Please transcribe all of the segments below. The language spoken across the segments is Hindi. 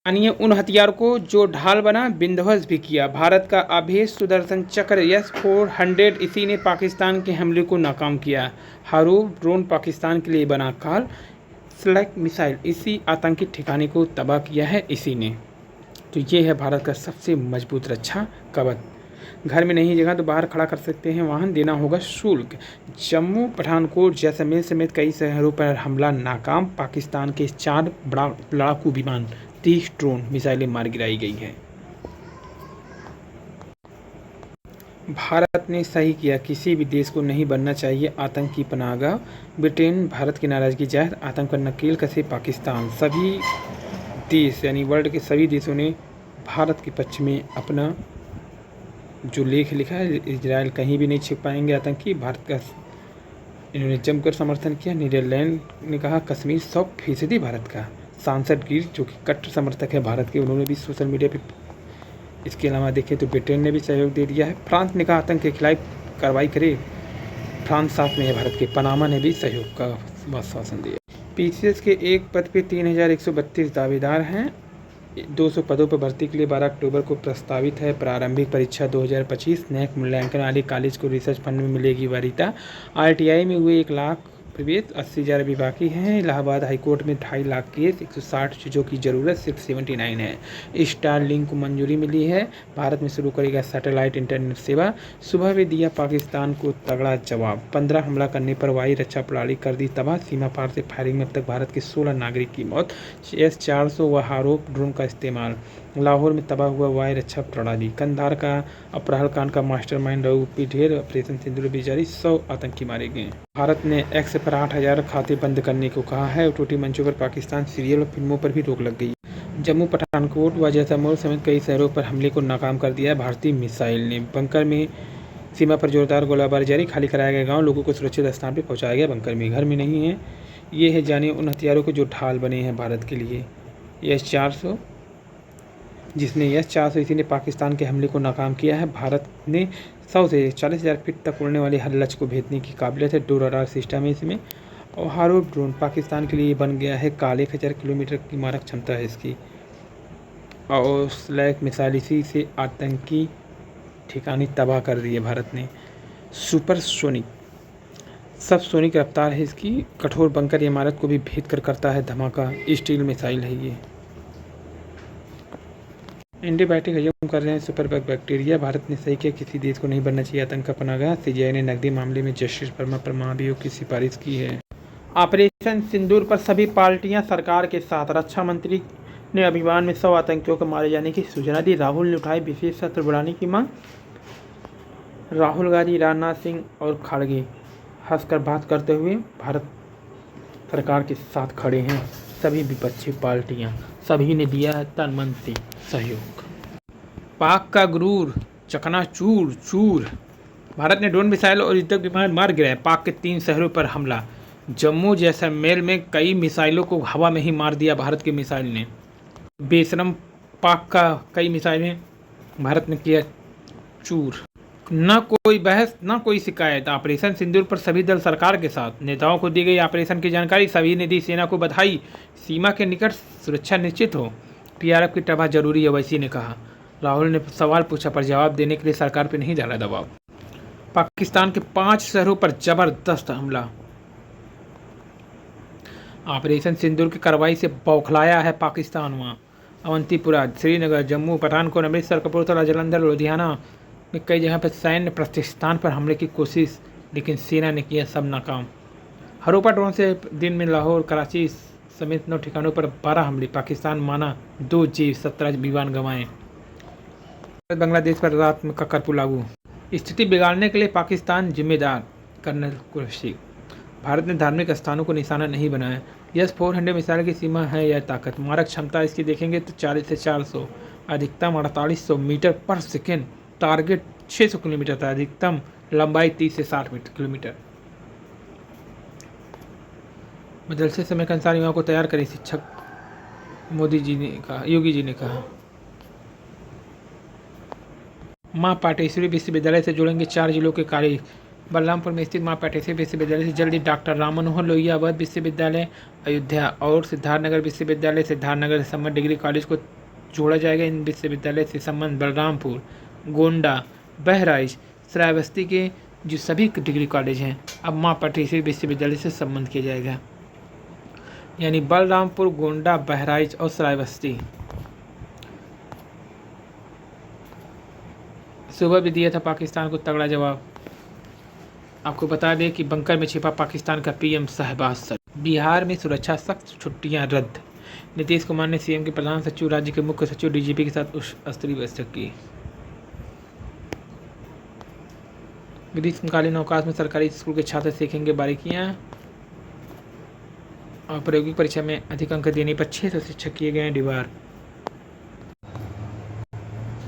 जानिए उन हथियारों को जो ढाल बना विध्वंस भी किया। भारत का अभेद्य सुदर्शन चक्र S-400 इसी ने पाकिस्तान के हमले को नाकाम किया। हरूफ ड्रोन पाकिस्तान के लिए बना काल स्लैग मिसाइल इसी आतंकी ठिकाने को तबाह किया है इसी ने। तो ये है भारत का सबसे मजबूत रक्षा कवच। घर में नहीं जगह तो बाहर खड़ा कर सकते हैं वाहन, देना होगा शुल्क। जम्मू पठानकोट जैसलमेर समेत कई शहरों पर हमला नाकाम। पाकिस्तान के 4 बड़ा लड़ाकू विमान 30 ड्रोन मिसाइलें मार गिराई गई है। भारत ने सही किया, किसी भी देश को नहीं बनना चाहिए आतंक की पनाहगाह। ब्रिटेन भारत की नाराजगी जाहिर, आतंक पर नकेल कसे पाकिस्तान। सभी देश यानी वर्ल्ड के सभी देशों ने भारत के पक्ष में अपना जो लेख लिखा है। इजराइल कहीं भी नहीं छिप पाएंगे आतंकी, भारत का इन्होंने जमकर समर्थन किया। नीदरलैंड ने कहा कश्मीर 100% भारत का। सांसद गिर जो कि कट्टर समर्थक है भारत के, उन्होंने भी सोशल मीडिया पे। इसके अलावा देखें तो ब्रिटेन ने भी सहयोग दे दिया है। फ्रांस ने कहा आतंक के खिलाफ कार्रवाई करे, फ्रांस साथ में है भारत के। पनामा ने भी सहयोग का आश्वासन दिया। PCS के एक पद पे 3132 दावेदार हैं। 200 पदों पर भर्ती के लिए 12 अक्टूबर को प्रस्तावित है प्रारंभिक परीक्षा 2025। नैक मूल्यांकन वाले कॉलेज को रिसर्च फंड में मिलेगी वरीयता। RTI में हुए 1 लाख प्रवेश, 80,000 अभी बाकी हैं। इलाहाबाद हाईकोर्ट में 2.5 लाख केस, 160 चीज़ों की ज़रूरत, सिर्फ 79 है। स्टारलिंक को मंजूरी मिली है, भारत में शुरू करेगा सैटेलाइट इंटरनेट सेवा। सुबह भी दिया पाकिस्तान को तगड़ा जवाब, 15 हमला करने पर वायु रक्षा प्रणाली कर दी तबाह। सीमा पार से फायरिंग में अब तक भारत के 16 नागरिक की मौत। S-400 व हारूफ ड्रोन का इस्तेमाल। लाहौर में तबाह हुआ वायु रक्षा प्रणाली। कंधार का अपहरण कांड का मास्टरमाइंड रऊफ ढेर, ऑपरेशन सिंदूर भी जारी, 100 आतंकी मारे गए। भारत ने X पर 8,000 खाते बंद करने को कहा है। OTT मंचों पर पाकिस्तान सीरियल और फिल्मों पर भी रोक लग गई। जम्मू पठानकोट व जैसलमेर समेत कई शहरों पर हमले को नाकाम कर दिया है भारतीय मिसाइल ने। बंकर में सीमा पर जोरदार गोलाबारी जारी, खाली कराया गया गाँव, लोगों को सुरक्षित स्थान पर पहुँचाया गया। बंकर में घर में नहीं है। ये है जानिए उन हथियारों को जो ढाल बने हैं भारत के लिए। S-400 इसी ने पाकिस्तान के हमले को नाकाम किया है। भारत ने 100 से 40,000 फीट तक उड़ने वाले हर लक्ष्य को भेदने की काबिलियत है। 2 रडार सिस्टम है इसमें। और हारूफ ड्रोन पाकिस्तान के लिए बन गया है काल, 1000 किलोमीटर की मारक क्षमता है इसकी। और स्लैग मिसाइल इसी से आतंकी ठिकाने तबाह कर दिए भारत ने। सुपर सोनिक सब सोनिक रफ्तार है इसकी। कठोर बंकर इमारत को भी भेद कर करता है धमाका। स्टील मिसाइल है ये। एंटीबायोटिक हजम कर रहे हैं सुपर बग बैक्टीरिया। भारत ने सही किया, किसी देश को नहीं बनना चाहिए आतंक का पनाहगाह। CBI ने नकदी मामले में जस्टिस वर्मा पर महाभियोग की सिफारिश की है। ऑपरेशन सिंदूर पर सभी पार्टियां सरकार के साथ। रक्षा मंत्री ने अभियान में 100 आतंकियों को मारे जाने की सूचना दी। राहुल ने उठाई विशेष सत्र बुलाने की मांग। राहुल गांधी, राजनाथ सिंह और खड़गे हंसकर बात करते हुए भारत सरकार के साथ खड़े हैं। सभी विपक्षी पार्टियां, सभी ने दिया है तन मन से सहयोग। पाक का गुरूर चकनाचूर चूर। भारत ने ड्रोन मिसाइल और युद्धक विमान मार गिराए। पाक के 3 शहरों पर हमला। जम्मू जैसलमेर में कई मिसाइलों को हवा में ही मार दिया भारत की मिसाइल ने। बेशरम पाक का कई मिसाइलें भारत ने किया चूर। न कोई बहस न कोई शिकायत। ऑपरेशन सिंदूर पर सभी दल सरकार के साथ। नेताओं को दी गई ऑपरेशन की जानकारी, सभी ने दी सेना को बधाई। सीमा के निकट सुरक्षा निश्चित हो, PRF की टभा जरूरी है, वैसी ने कहा। राहुल ने सवाल पूछा पर जवाब देने के लिए सरकार पर नहीं डाला दबाव। पाकिस्तान के 5 शहरों पर जबरदस्त हमला। ऑपरेशन सिंदूर की कार्रवाई से बौखलाया है पाकिस्तान। वहाँ अवंतीपुरा, श्रीनगर, जम्मू, पठानकोट, अमृतसर, कपूरथला, जालंधर, लुधियाना में कई जगह पर सैन्य प्रतिष्ठान पर हमले की कोशिश, लेकिन सेना ने किया सब नाकाम। हरोपा ड्रोन से दिन में लाहौर, कराची समेत 9 ठिकानों पर 12 हमले। पाकिस्तान माना 2 जीव, 17 विमान गंवाए। बांग्लादेश पर रात में का कर्फ्यू लागू। स्थिति बिगाड़ने के लिए पाकिस्तान जिम्मेदार, कर्नल कुरैशी। भारत ने धार्मिक स्थानों को निशाना नहीं बनाया। S-400 मिसाइल की सीमा है यह ताकत। मारक क्षमता इसकी देखेंगे तो 40 से 400, अधिकतम 4800 मीटर पर सेकेंड। टारगेट 600 किलोमीटर था। अधिकतम लंबाई 30 से 60 किलोमीटर। बदलते समय के अनुसार युवाओं को तैयार करें, शिक्षक मोदी जी ने कहा, योगी जी ने कहा। मां पाटेश्वरी विश्वविद्यालय से जुड़ेंगे 4 जिलों के कॉलेज। बलरामपुर में स्थित मां पाटेश्वरी विश्वविद्यालय से जल्दी डॉक्टर राम मनोहर लोहिया अवध विश्वविद्यालय, अयोध्या और सिद्धार्थनगर विश्वविद्यालय सिद्धार्थनगर समर डिग्री कॉलेज को जोड़ा जाएगा इन विश्वविद्यालय से संबंध बलरामपुर, गोंडा, बहराइच, श्रावस्ती के जो सभी डिग्री कॉलेज हैं अब माँ पटेश्वरी विश्वविद्यालय से संबंध किया जाएगा। यानी बलरामपुर, गोंडा, बहराइच और श्रावस्ती। सुबह भी दिया था पाकिस्तान को तगड़ा जवाब। आपको बता दें कि बंकर में छिपा पाकिस्तान का पीएम शहबाज शरीफ। बिहार में सुरक्षा सख्त, छुट्टियां रद्द। नीतीश कुमार ने सीएम के प्रधान सचिव, राज्य के मुख्य सचिव, डीजीपी के साथ उच्च स्तरीय बैठक की। ग्रीष्मकालीन अवकाश में सरकारी स्कूल के छात्र सीखेंगे बारीकियां। और प्रायोगिक परीक्षा में अधिक अंक देने पर 600 शिक्षक किए गए हैं डिबार।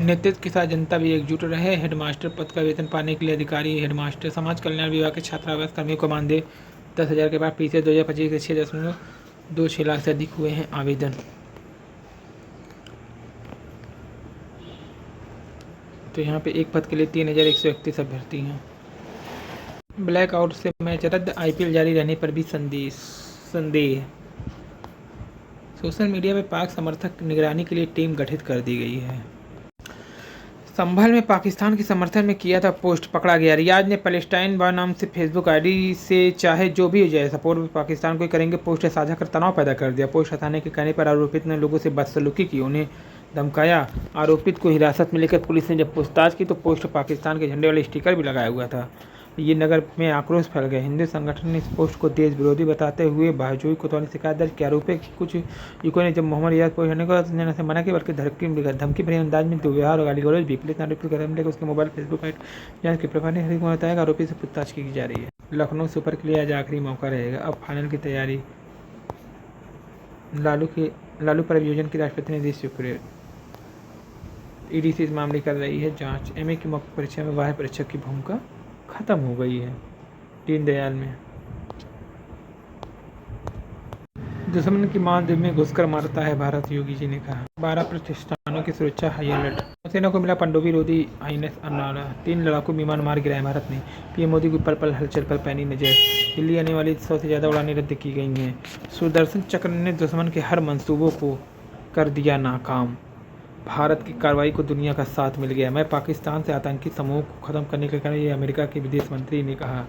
नेतृत्व के साथ जनता भी एकजुट रहे। हेडमास्टर पद का वेतन पाने के लिए अधिकारी, हेडमास्टर, समाज कल्याण विभाग के छात्रावास कर्मियों को मानदेय 10,000 के बाद फीसद 2025 के 6.26 लाख से अधिक हुए हैं आवेदन। तो यहाँ पे एक पद के लिए 3,131 अभ्यर्थी हैं। ब्लैकआउट से मैच रद्द, आईपीएल जारी रहने पर भी संदेह। सोशल मीडिया में पाक समर्थक निगरानी के लिए टीम गठित कर दी गई है। संभल में पाकिस्तान के समर्थन में किया था पोस्ट, पकड़ा गया। रियाज ने पैलेस्टाइन बा नाम से फेसबुक आईडी से चाहे जो भी हो जाए सपोर्ट में पाकिस्तान को करेंगे पोस्ट साझा कर तनाव पैदा कर दिया। पोस्ट हटाने के कहने पर आरोपित ने लोगों से बदसलूकी की, उन्हें धमकाया। आरोपित को हिरासत में लेकर पुलिस ने जब पूछताछ की तो पोस्ट पाकिस्तान के झंडे वाले स्टिकर भी लगाया हुआ था। ये नगर में आक्रोश फैल गया। हिंदू संगठन ने इस पोस्ट को देश विरोधी बताते हुए बाजोई कोतवाली ने शिकायत दर्ज की। आरोप है कि कुछ युवकों ने जब मोहम्मद रियाज पोस्ट हटाने को से मना किया बल्कि धमकी भरे अंदाज में दुर्व्यवहार और गाली गलौज भी। पुलिस ने आरोपी को लेकर उसके मोबाइल, फेसबुक जांच के प्रभारी ने हरिक बताया कि आरोपी से पूछताछ की जा रही है। लखनऊ सुपर के लिए आज आखिरी मौका रहेगा, अब फाइनल की तैयारी। लालू पर अभियोजन की राष्ट्रपति ने दी स्वीकृति। ईडी से इस मामले कर रही है जांच। एमए की मौखिक परीक्षा में बाह्य परीक्षक की भूमिका खत्म हो गई है। दीनदयाल में दुश्मन की मानदेव में घुसकर मारता है भारत, योगी जी ने कहा। 12 प्रतिष्ठानों की सुरक्षा हाई अलर्ट। सेना को मिला पनडुब्बी रोधी आईएनएस अर्नाला। 3 लड़ाकू विमान मार गिराए भारत ने। पीएम मोदी की पल हलचल पर पैनी नजर। दिल्ली आने वाली 100 से ज़्यादा उड़ानें रद्द की गई हैं। सुदर्शन चक्र ने दुश्मन के हर मंसूबों को कर दिया नाकाम। भारत की कार्रवाई को दुनिया का साथ मिल गया। मैं पाकिस्तान से आतंकी समूह को ख़त्म करने के कारण ये अमेरिका के विदेश मंत्री ने कहा।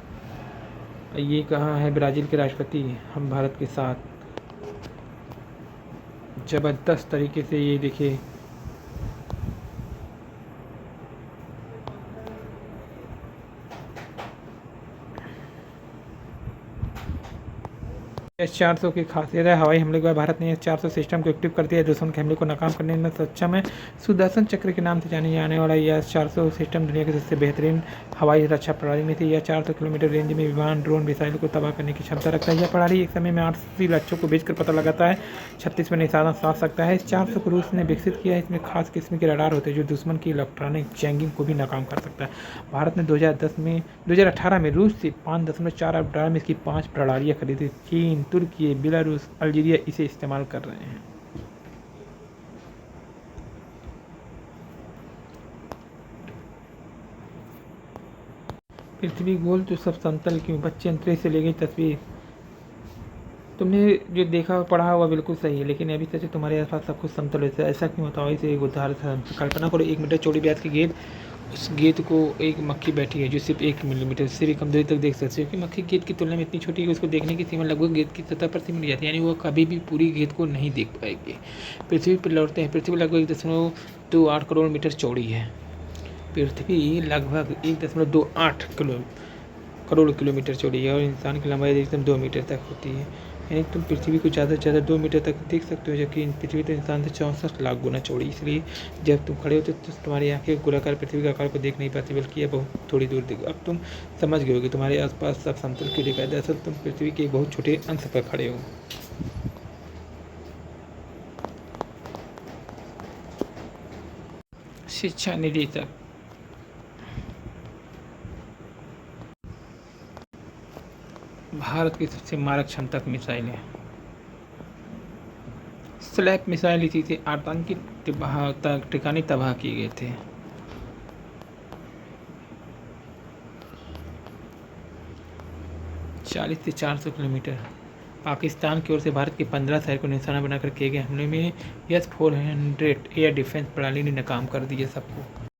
ये कहा है ब्राज़ील के राष्ट्रपति, हम भारत के साथ। ज़बरदस्त तरीके से ये देखिए S-400 की खासियत है। हवाई हमले के बाद भारत ने S-400 सिस्टम को एक्टिव कर दिया। दुश्मन के हमले को नाकाम करने में सक्षम है। सुदर्शन चक्र के नाम से जाने जाने वाला यह S-400 सिस्टम दुनिया की सबसे बेहतरीन हवाई रक्षा प्रणाली में थी। यह 400 किलोमीटर रेंज में विमान, ड्रोन, मिसाइल को तबाह करने की क्षमता रखता है। यह प्रणाली एक समय में 80 लक्ष्यों को भेजकर पता लगाता है, 36 में निशाना साध सकता है। S-400 को रूस ने विकसित किया है। इसमें खास किस्म के रडार होते हैं जो दुश्मन की इलेक्ट्रॉनिक जैगिंग को भी नाकाम कर सकता है। भारत ने 2018 में रूस से 5.4 अरब डॉलर में इसकी 5 प्रणालियाँ खरीदी। चीन, तुर्की, बेलारूस, अल्जीरिया इसे इस्तेमाल कर रहे हैं। पृथ्वी गोल तो सब समतल क्यों? बच्चे अंतरिक्ष से ले गई तस्वीर। तुमने जो देखा पढ़ा हुआ बिल्कुल सही है, लेकिन अभी तक तुम्हारे आसपास सब कुछ समतल है। ऐसा क्यों होता है? इसे एक उदाहरण कल्पना करो, 1 मीटर चौड़ी ब्याज की गेंद, उस गेंद को एक मक्खी बैठी है जो सिर्फ 1 मिलीमीटर से भी कम दूरी तक देख सकते हो, क्योंकि मक्खी गेंद की तुलना में इतनी छोटी है कि उसको देखने की सीमा लगभग गेंद की सतह पर सिमट जाती है, यानी वो कभी भी पूरी गेंद को नहीं देख पाएगी। पृथ्वी पर लौटते हैं। पृथ्वी लगभग 1.28 करोड़ मीटर चौड़ी है। पृथ्वी लगभग 1.28 करोड़ किलोमीटर चौड़ी है और इंसान की लंबाई अधिकतम 2 मीटर तक होती है। यानी तुम पृथ्वी को ज़्यादा से ज़्यादा 2 मीटर तक देख सकते हो, जबकि पृथ्वी तो इंसान से 64 लाख गुना चौड़ी। इसलिए जब तुम खड़े होते तो तुम्हारी आंखें गोलाकार पृथ्वी के आकार को देख नहीं पाती, बल्कि यह बहुत थोड़ी दूर दिख। अब तुम समझ गए हो कि तुम्हारे आसपास सब समतल क्यों दिखाई। दरअसल तुम पृथ्वी के एक बहुत छोटे अंश पर खड़े हो। शिक्षा निदेशक भारत की सबसे मारक क्षमता की मिसाइल है स्लैप मिसाइल। इसी से आतंकी ठिकाने तबाह किए गए थे। चालीस से 400 किलोमीटर पाकिस्तान की ओर से भारत के 15 शहर को निशाना बनाकर किए गए हमले में S-400 एयर डिफेंस प्रणाली ने नाकाम कर दी है सबको।